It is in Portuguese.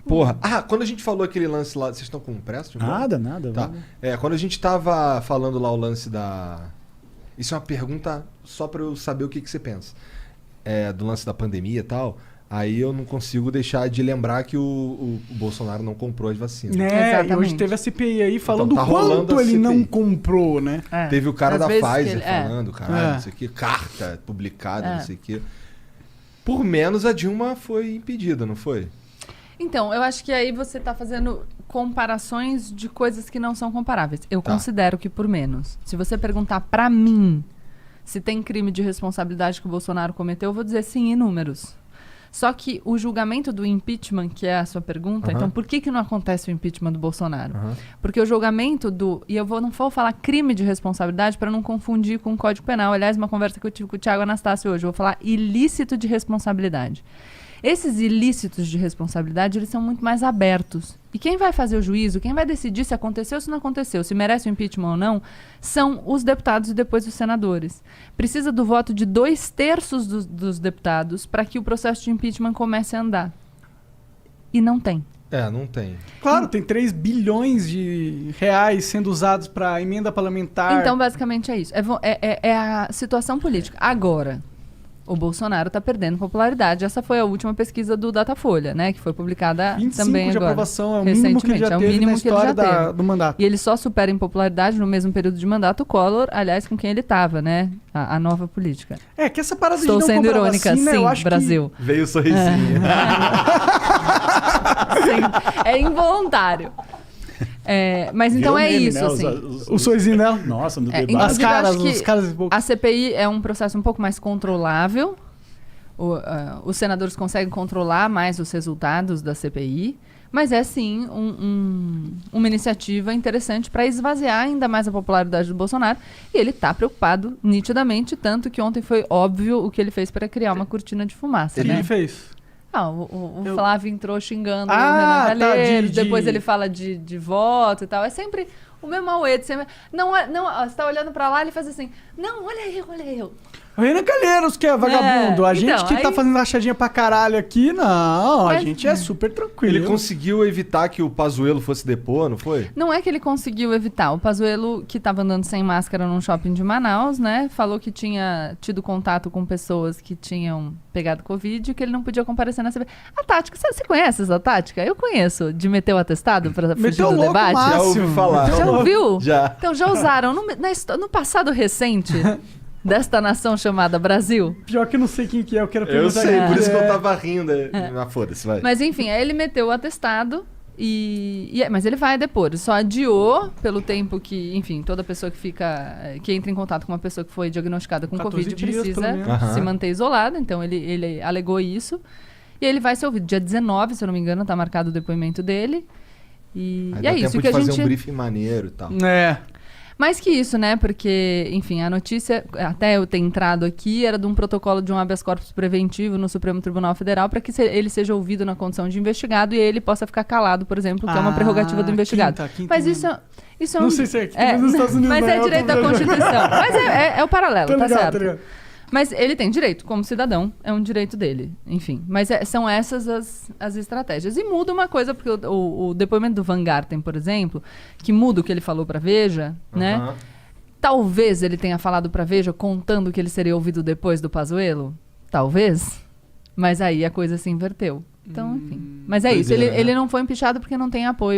Porra. Quando a gente falou aquele lance lá... Vocês estão com pressa? de ir embora? Nada. Tá. Quando a gente tava falando lá o lance da... Isso é uma pergunta só pra eu saber o que você pensa. Do lance da pandemia e tal. Aí eu não consigo deixar de lembrar que o Bolsonaro não comprou as vacinas. E hoje teve a CPI aí falando Então, tá rolando quanto a ele CPI. não comprou, né? Teve o cara Às da vezes Pfizer que ele- falando, caralho, não sei o que, carta publicada, não sei o que. Por menos a Dilma foi impedida, não foi? Então, eu acho que aí você tá fazendo comparações de coisas que não são comparáveis. Eu Tá. considero que por menos. Se você perguntar pra mim se tem crime de responsabilidade que o Bolsonaro cometeu, eu vou dizer sim em números. Só que o julgamento do impeachment, que é a sua pergunta, então por que não acontece o impeachment do Bolsonaro? Porque o julgamento e não vou falar crime de responsabilidade para não confundir com o Código Penal. Aliás, uma conversa que eu tive com o Thiago Anastácio hoje, eu vou falar ilícito de responsabilidade. Esses ilícitos de responsabilidade, eles são muito mais abertos. E quem vai fazer o juízo, quem vai decidir se aconteceu ou se não aconteceu, se merece o impeachment ou não, são os deputados e depois os senadores. Precisa do voto de 2/3 dos deputados para que o processo de impeachment comece a andar. E não tem. Não tem. Claro, tem 3 bilhões de reais sendo usados para emenda parlamentar. Então, basicamente é isso. É a situação política. Agora, o Bolsonaro está perdendo popularidade. Essa foi a última pesquisa do Datafolha, né? Que foi publicada 25 também de agora. aprovação é o mínimo que ele já teve na história do mandato. E ele só supera em popularidade no mesmo período de mandato o Collor, aliás, com quem ele estava, né? A nova política. Que essa parada Estou de não sendo comprar irônica, vacina, sim, eu acho Brasil. Veio o sorrisinho. Sim, é involuntário. Mas então é meme, isso, né? assim. O sorrisinho dela. Nossa, no Inclusive, debate. As caras, acho que os caras... a CPI é um processo um pouco mais controlável. Os senadores conseguem controlar mais os resultados da CPI, mas é sim uma iniciativa interessante para esvaziar ainda mais a popularidade do Bolsonaro. E ele está preocupado nitidamente, tanto que ontem foi óbvio o que ele fez para criar uma cortina de fumaça. O que né? ele fez? O Flávio entrou xingando o Ah, Renan tá, Calheiros, de- depois ele fala de voto e tal. É sempre o mesmo auê. Não, ó, você tá olhando pra lá, ele faz assim, não, olha eu. O Renan Calheiros, que é vagabundo. A gente então, que tá aí- fazendo rachadinha pra caralho aqui, não. A Mas- gente é super tranquilo. Ele conseguiu evitar que o Pazuello fosse depor, não foi? Não é que ele conseguiu evitar. O Pazuello, que estava andando sem máscara num shopping de Manaus, né? Falou que tinha tido contato com pessoas que tinham pegado Covid e que ele não podia comparecer na CPI. A tática, você conhece essa tática? Eu conheço, de meter o atestado para fugir Meteu do louco debate. máximo. Já ouvi falar. Já ouviu? Já. Então já usaram no passado recente desta nação chamada Brasil. Pior que eu não sei quem que é, eu quero Eu perguntar sei, quem por isso que eu é. tava rindo. Foda-se, vai. Mas enfim, aí ele meteu o atestado mas ele vai depor. Ele só adiou pelo tempo que, enfim, toda pessoa que entra em contato com uma pessoa que foi diagnosticada com 14 Covid dias, precisa pelo menos. Aham. se manter isolada. Então ele alegou isso. E ele vai ser ouvido dia 19, se eu não me engano, tá marcado o depoimento dele. E Aí é dá isso tempo que de a fazer gente... um briefing maneiro e tal. É. Mais que isso, né? Porque, enfim, a notícia, até eu ter entrado aqui, era de um protocolo de um habeas corpus preventivo no Supremo Tribunal Federal para que ele seja ouvido na condição de investigado e ele possa ficar calado, por exemplo, que é uma prerrogativa do investigado. Quinta Mas isso é um... Não sei se é aqui, mas nos Estados Unidos mas não é é direito da outro- Constituição. Mas é o paralelo, Tá tá ligado, certo. tá ligado. Mas ele tem direito, como cidadão, é um direito dele. Enfim, mas são essas as estratégias. E muda uma coisa, porque o depoimento do Van Garten, por exemplo, que muda o que ele falou pra Veja, né? Aham. Talvez ele tenha falado pra Veja contando que ele seria ouvido depois do Pazuello. Talvez. Mas aí a coisa se inverteu. Então, enfim. Mas é isso. Doideira, né? Ele não foi empichado porque não tem apoio.